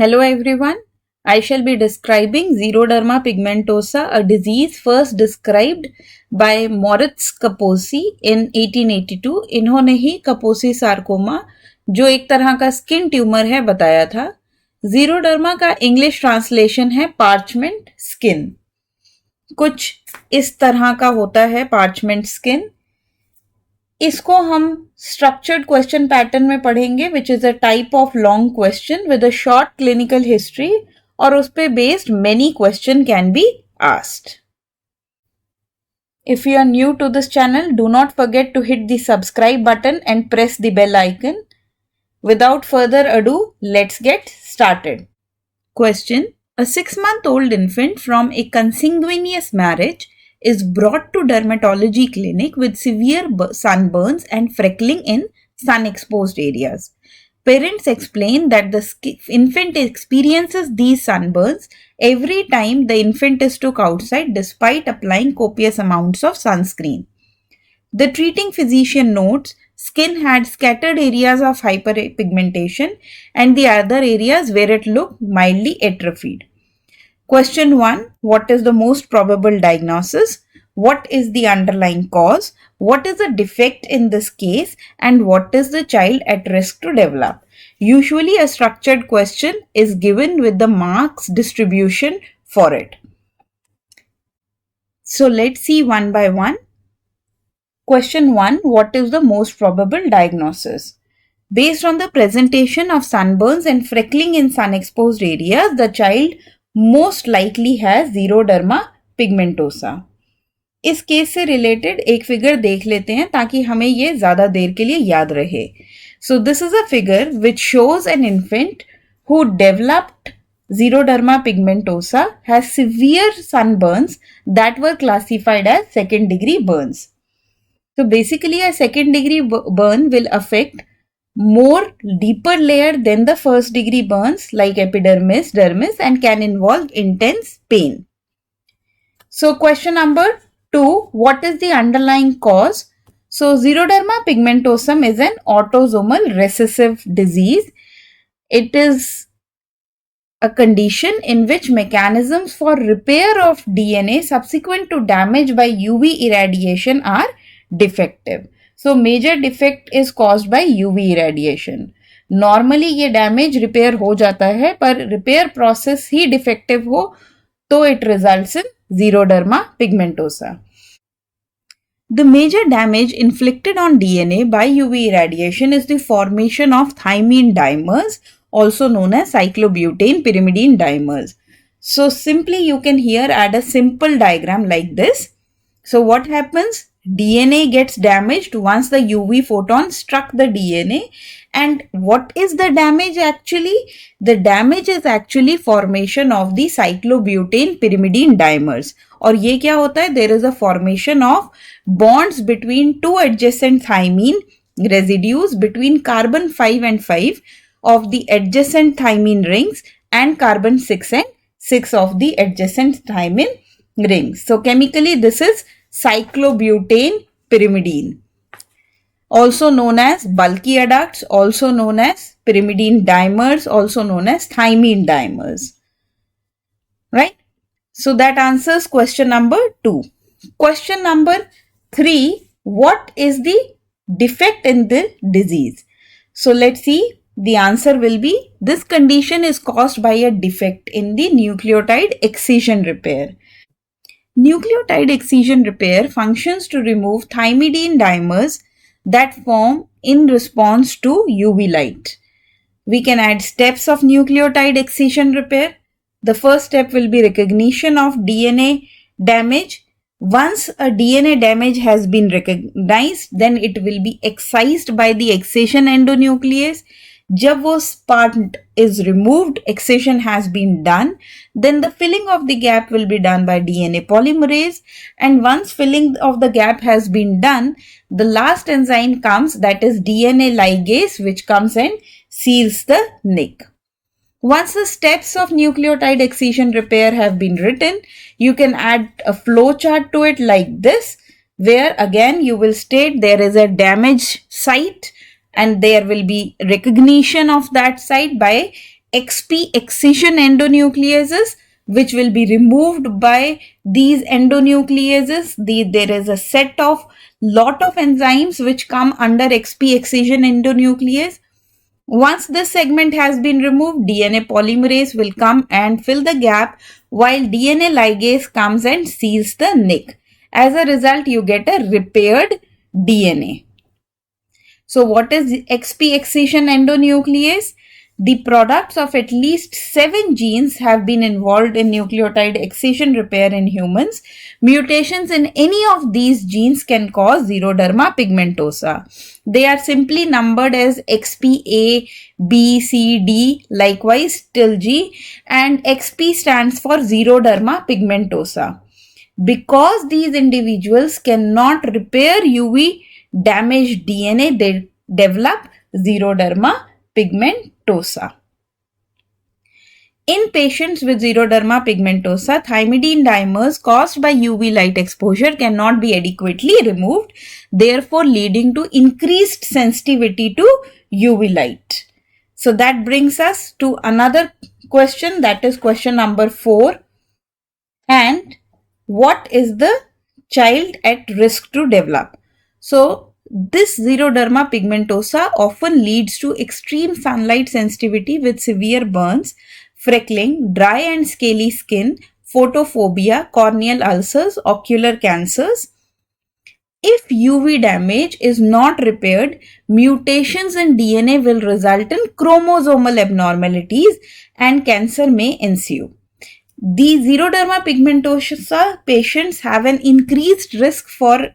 Hello everyone. I shall be describing xeroderma pigmentosa, a disease first described by Moritz Kaposi in 1882. इन्होंने ही Kaposi sarcoma, जो एक तरह का skin tumour है, बताया था. xeroderma का इंग्लिश ट्रांसलेशन है पार्चमेंट स्किन. कुछ इस तरह का होता है पार्चमेंट स्किन. इसको हम स्ट्रक्चर्ड क्वेश्चन पैटर्न में पढ़ेंगे, which is a type of long question with a short clinical history, और उस पे based many question can be asked. If you are new to this channel, do not forget to hit the subscribe button and press the bell icon. Without further ado, let's get started. Question: a 6-month-old infant from a consanguineous marriage is brought to dermatology clinic with severe sunburns and freckling in sun-exposed areas. Parents explain that the infant experiences these sunburns every time the infant is took outside despite applying copious amounts of sunscreen. The treating physician notes skin had scattered areas of hyperpigmentation and the other areas where it looked mildly atrophied. Question 1. What is the most probable diagnosis? What is the underlying cause? What is the defect in this case? And what is the child at risk to develop? Usually a structured question is given with the marks distribution for it. So let's see one by one. Question 1. What is the most probable diagnosis? Based on the presentation of sunburns and freckling in sun-exposed areas, the child most likely has xeroderma pigmentosa. इस case से related एक figure देख लेते हैं ताकि हमें ये ज्यादा देर के लिए याद रहे. So this is a figure which shows an infant who developed xeroderma pigmentosa has severe sunburns that were classified as second degree burns. So basically a second degree burn will affect more deeper layer than the first degree burns like epidermis, dermis, and can involve intense pain. So question number 2, what is the underlying cause? So xeroderma pigmentosum is an autosomal recessive disease. It is a condition in which mechanisms for repair of DNA subsequent to damage by UV irradiation are defective. So major defect is caused by UV irradiation. Normally ये damage repair हो जाता है, पर repair process ही defective हो तो it results in xeroderma pigmentosa. The major damage inflicted on DNA by UV irradiation is the formation of thymine dimers, also known as cyclobutane pyrimidine dimers. So simply you can here add a simple diagram like this. So what happens? DNA gets damaged once the UV photon struck the DNA. And what is the damage actually? The damage is actually formation of the cyclobutane pyrimidine dimers. और ये क्या होता है? There is a formation of bonds between two adjacent thymine residues between carbon 5 and 5 of the adjacent thymine rings and carbon 6 and 6 of the adjacent thymine rings. So chemically this is cyclobutane pyrimidine, also known as bulky adducts, also known as pyrimidine dimers, also known as thymine dimers. Right? So that answers question number 2. Question number 3, what is the defect in the disease? So let's see. The answer will be, this condition is caused by a defect in the nucleotide excision repair. Nucleotide excision repair functions to remove thymidine dimers that form in response to UV light. We can add steps of nucleotide excision repair. The first step will be recognition of DNA damage. Once a DNA damage has been recognized, then it will be excised by the excision endonuclease. जब वो part is removed, excision has been done, then the filling of the gap will be done by DNA polymerase, and once filling of the gap has been done, the last enzyme comes, that is DNA ligase, which comes and seals the nick. Once the steps of nucleotide excision repair have been written, you can add a flow chart to it like this, where again you will state there is a damage site and there will be recognition of that site by XP excision endonucleases, which will be removed by these endonucleases. There is a set of lot of enzymes which come under XP excision endonuclease. Once this segment has been removed, DNA polymerase will come and fill the gap while DNA ligase comes and seals the nick. As a result, you get a repaired DNA. So what is XP excision endonuclease? The products of at least 7 genes have been involved in nucleotide excision repair in humans. Mutations in any of these genes can cause xeroderma pigmentosa. They are simply numbered as XPA, B, C, D, likewise till G, and XP stands for xeroderma pigmentosa. Because these individuals cannot repair UV damaged DNA, they develop xeroderma pigmentosa. In patients with xeroderma pigmentosa, thymidine dimers caused by UV light exposure cannot be adequately removed, therefore leading to increased sensitivity to UV light. So that brings us to another question, that is question number 4. And what is the child at risk to develop? So this xeroderma pigmentosa often leads to extreme sunlight sensitivity with severe burns, freckling, dry and scaly skin, photophobia, corneal ulcers, ocular cancers. If UV damage is not repaired, mutations in DNA will result in chromosomal abnormalities and cancer may ensue. The xeroderma pigmentosa patients have an increased risk for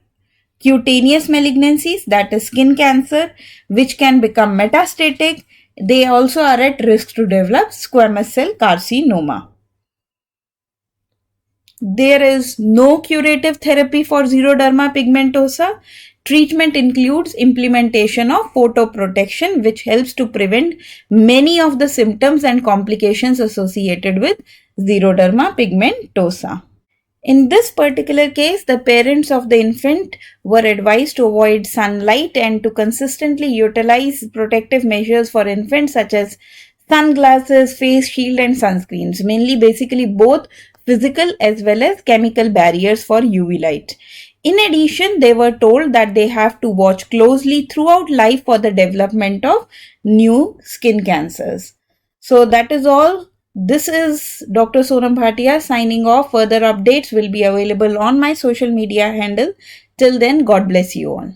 cutaneous malignancies, that is skin cancer, which can become metastatic. They also are at risk to develop squamous cell carcinoma. There is no curative therapy for xeroderma pigmentosa. Treatment includes implementation of photoprotection, which helps to prevent many of the symptoms and complications associated with xeroderma pigmentosa. In this particular case, the parents of the infant were advised to avoid sunlight and to consistently utilize protective measures for infants such as sunglasses, face shield and sunscreens, mainly basically both physical as well as chemical barriers for UV light. In addition, they were told that they have to watch closely throughout life for the development of new skin cancers. So that is all. This is Dr. Sonam Bhatia signing off. Further updates will be available on my social media handle. Till then, God bless you all.